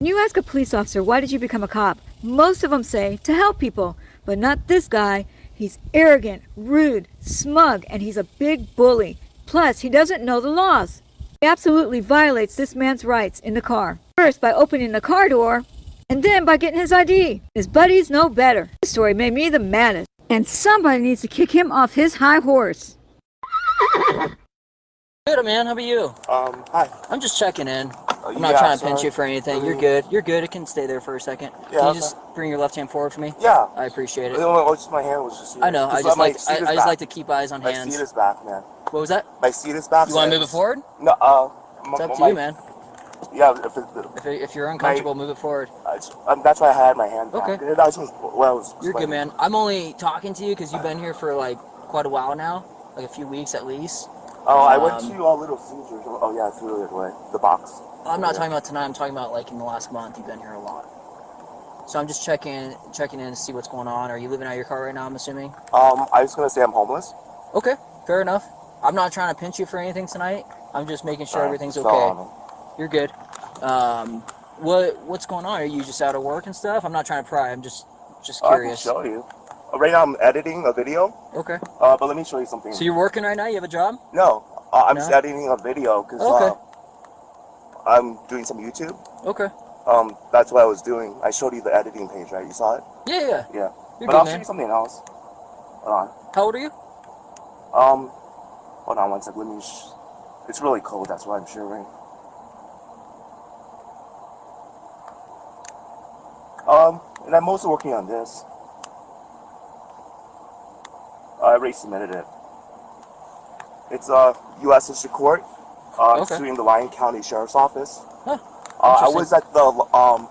When you ask a police officer, why did you become a cop? Most of them say, to help people. But not this guy. He's arrogant, rude, smug, and he's a big bully. Plus, he doesn't know the laws. He absolutely violates this man's rights in the car. First, by opening the car door, and then by getting his ID. His buddies know better. This story made me the maddest. And somebody needs to kick him off his high horse. Good, man. How about you? Hi. I'm just checking in. I'm not trying to pinch you for anything. You're good. You're good. It can stay there for a second. Yeah, can you just bring your left hand forward for me? Yeah. I appreciate it. My hand was just here. I know. I just like to keep eyes on hands. My seat is back, man. What was that? My seat is back. You want to move it forward? No. It's up to you, man. Yeah. If you're uncomfortable, move it forward. That's why I had my hand back. Okay. You're good, man. I'm only talking to you because you've been here for like quite a while now, like a few weeks at least. Oh, I went to Little Caesars. Oh yeah, I threw it away. The box. I'm not talking about tonight. I'm talking about like in the last month. You've been here a lot. So I'm just checking in to see what's going on. Are you living out of your car right now? I'm assuming. I was gonna say I'm homeless. Okay, fair enough. I'm not trying to pinch you for anything tonight. I'm just making sure everything's okay. You're good. What's going on? Are you just out of work and stuff? I'm not trying to pry. I'm just curious. I can show you. Right now I'm editing a video. Okay. But let me show you something. So you're working right now? You have a job? No. I'm just editing a video because I'm doing some YouTube. Okay. That's what I was doing. I showed you the editing page, right? You saw it? Yeah. Yeah. You're I'll good, show you something else. Hold on. How old are you? Hold on one sec. It's really cold. That's why I'm shivering. And I'm mostly working on this. I already submitted it. It's a U.S. District Court suing the Lyon County Sheriff's Office. Huh. I was at the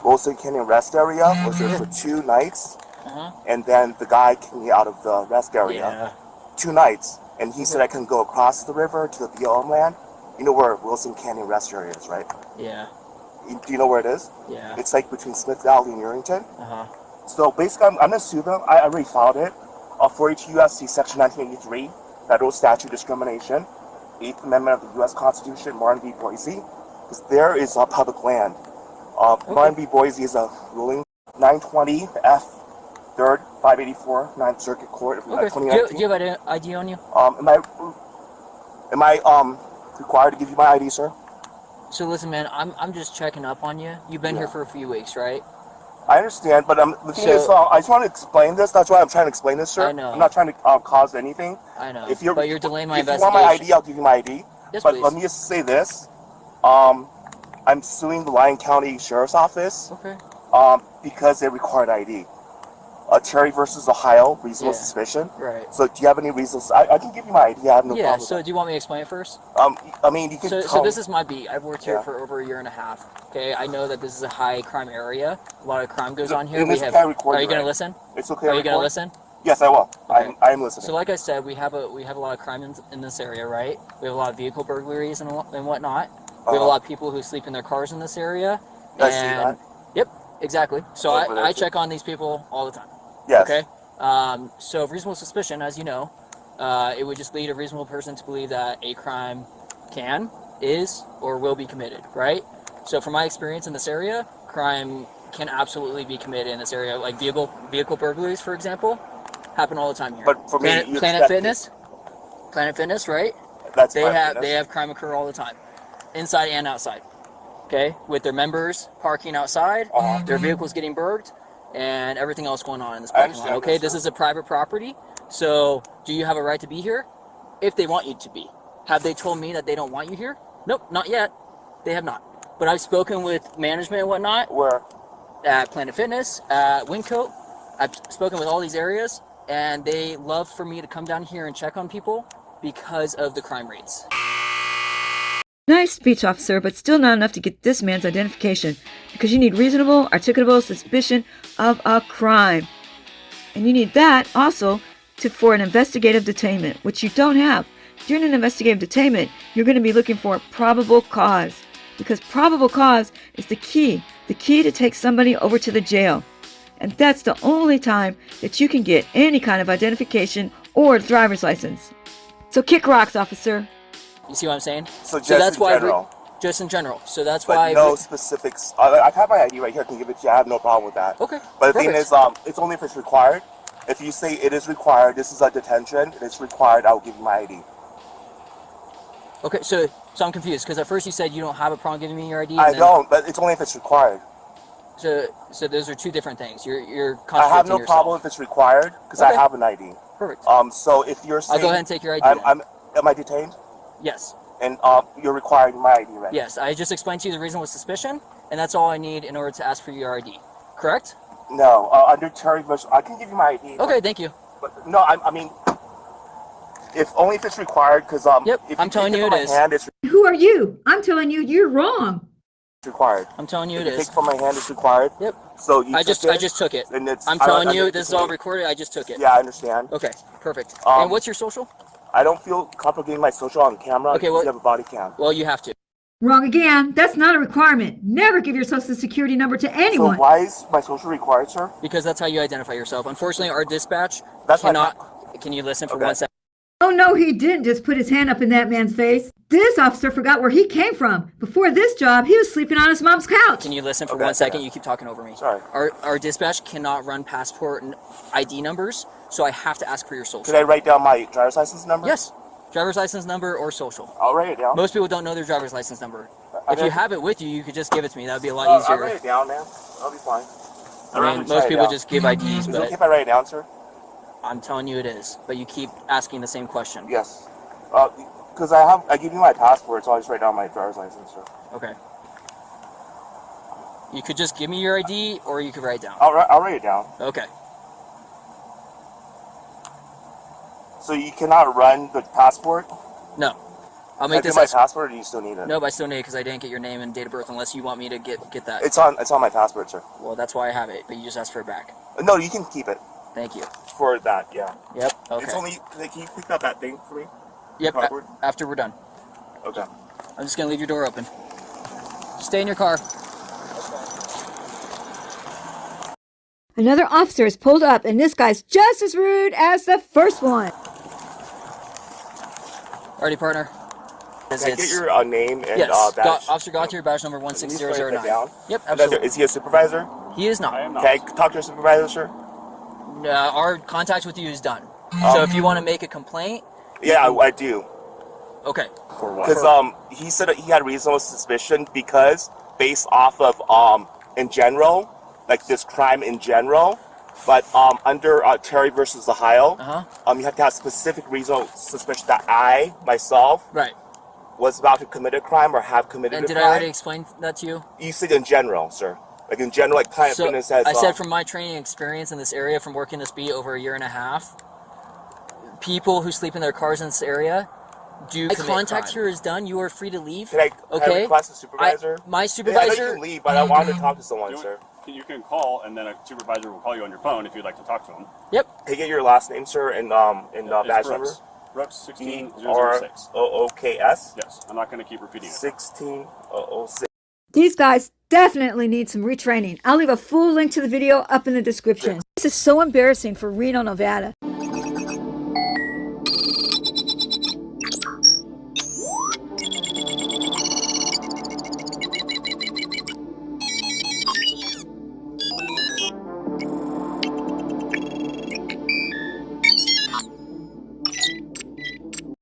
Wilson Canyon rest area. I was there for 2 nights. And then the guy kicked me out of the rest area. 2 nights. And he said I couldn't go across the river to the BLM land. You know where Wilson Canyon rest area is, right? Yeah. Do you know where it is? Yeah. It's like between Smith Valley and Urington. So basically, I'm going to sue them. I already filed it. 42 U.S.C. Section 1983, Federal Statute Discrimination, 8th Amendment of the U.S. Constitution, Martin v. Boise, because there is a public land. Martin v. Boise is a ruling 920 F 3rd 584 9th Circuit Court of 2019. Do you have ID on you? Am I required to give you my ID, sir? So listen, man, I'm just checking up on you. You've been here for a few weeks, right? I understand, but the thing is, I just want to explain this. That's why I'm trying to explain this, sir. I know. I'm not trying to cause anything. I know. But you're delaying my investigation. If you want my ID, I'll give you my ID. Yes, but please. let me just say this. I'm suing the Lyon County Sheriff's Office. Okay. Because they required ID. Terry versus Ohio, reasonable suspicion. Right. So do you have any reasons? I can give you my ID. I have no problem with so that. do you want me to explain it first? I mean, you can So this is my beat. I've worked here for over a year and a half. Okay, I know that this is a high crime area. A lot of crime goes on here. Are you going to listen? It's okay. Are you going to listen? Yes, I will. Okay. I'm listening. So like I said, we have a lot of crime in this area, right? We have a lot of vehicle burglaries and whatnot. We have a lot of people who sleep in their cars in this area. I see that. Yep, exactly. So I check on these people all the time. Yes. Okay. So reasonable suspicion, as you know, it would just lead a reasonable person to believe that a crime is, or will be committed, right? So from my experience in this area, crime can absolutely be committed in this area, like vehicle burglaries, for example, happen all the time here. But for Planet Fitness, right? They have crime occur all the time, inside and outside. Okay, with their members parking outside, their vehicles getting burgled, and everything else going on in this parking lot. Okay, this is a private property, so do you have a right to be here? If they want you to be. Have they told me that they don't want you here? Nope, not yet. They have not. But I've spoken with management and whatnot. Where? At Planet Fitness, at Windcoat. I've spoken with all these areas, and they love for me to come down here and check on people because of the crime rates. Nice speech, officer, but still not enough to get this man's identification, because you need reasonable, articulable suspicion of a crime. And you need that also for an investigative detainment, which you don't have. During an investigative detainment, you're going to be looking for probable cause, because probable cause is the key to take somebody over to the jail. And that's the only time that you can get any kind of identification or driver's license. So kick rocks, officer. You see what I'm saying? So that's why. just in general. So that's But why. no specifics. I have my ID right here. I can give it to you. I have no problem with that. Okay. But the perfect. thing is, it's only if it's required. If you say it is required, this is a detention, it's required, I'll give you my ID. Okay, so I'm confused because at first you said you don't have a problem giving me your ID. I don't, but it's only if it's required. So those are two different things. You're contradicting I have no yourself. problem if it's required because Okay. I have an ID. Perfect. So if you're saying, I'll go ahead and take your ID. am I detained? Yes. And you're requiring my ID, right? Yes. I just explained to you the reason was suspicion, and that's all I need in order to ask for your ID. Correct? No, under Terry versus, I can give you my ID. Okay. Thank you. But no, I mean, if only if it's required, because Yep, if I'm telling take you from it my is. hand, it's Who are you? I'm telling you, you're wrong. required. I'm telling you If it you is. take from my hand, it's required. Yep. So you I just took it. And it's, I'm I don't- telling you I'm this is all recorded. I just took it. Yeah, I understand. Okay. Perfect. Um, And what's your social? I don't feel comfortable getting my social on camera. Okay, because well- you have a body cam. Well, you have to. Wrong again. That's not a requirement. Never give your social security number to anyone. So why is my social required, sir? Because that's how you identify yourself. Unfortunately, our dispatch That's why cannot. Can you listen for Okay. 1 second? Oh, no, he didn't just put his hand up in that man's face. This officer forgot where he came from. Before this job, he was sleeping on his mom's couch. Can you listen for Okay, 1 second? okay. You keep talking over me. Sorry. Our dispatch cannot run passport and ID numbers, so I have to ask for your social. Could I write down my driver's license number? Yes. Driver's license number or social. I'll write it down. Most people don't know their driver's license number. If Okay. you have it with you, you could just give it to me. That would be a lot I'll easier. write it down, man. I'll be fine. I mean, most people just give IDs, Is it okay but if I write it down, sir? I'm telling you it is. But you keep asking the same question. Yes. Because I give you my passport, so I'll just write down my driver's license, sir. Okay. You could just give me your ID, or you could write it down. I'll write it down. Okay. So you cannot run the passport? No. I'll Can I make do this my as... passport, or do you still need it? No, but I still need it because I didn't get your name and date of birth unless you want me to get that. It's on my passport, sir. Well, that's why I have it, but you just asked for it back. No, you can keep it Thank you. for that. Yeah. Yep. Okay. It's only. Can you pick up that thing for me? Yep. Passport? After we're done. Okay. I'm just gonna leave your door open. Stay in your car. Another officer is pulled up, and this guy's just as rude as the first one. Alrighty, partner. Can I get your name and Yes. badge? Officer Gautier, badge number Can you just write that 16009. down? Yep, absolutely. Is he a supervisor? He is not. Can I talk to your supervisor, sir? Our contact with you is done. So if you want to make a complaint, Yeah, I do. okay. For what? Because he said that he had reasonable suspicion because based off of in general, like this crime in general, but under Terry versus Ohio, you have to have specific reasonable suspicion that I myself Right. was about to commit a crime or have committed And a did crime. I already explain that to you? You said in general, sir. Like in general, like Planet So Fitness has. I said from my training experience in this area, from working this beat over a year and a half, people who sleep in their cars in this area do commit contact crime. here is done. You are free to leave. Can I Okay. request a supervisor? My I know you supervisor. can leave, but I wanted to talk to someone, Do it. sir. You can call, and then a supervisor will call you on your phone if you'd like to talk to him. Yep. Can I get your last name, sir, and badge number? Brooks 16006. BROOKS Yes, I'm not going to keep repeating it. 16006. These guys definitely need some retraining. I'll leave a full link to the video up in the description. This is so embarrassing for Reno, Nevada.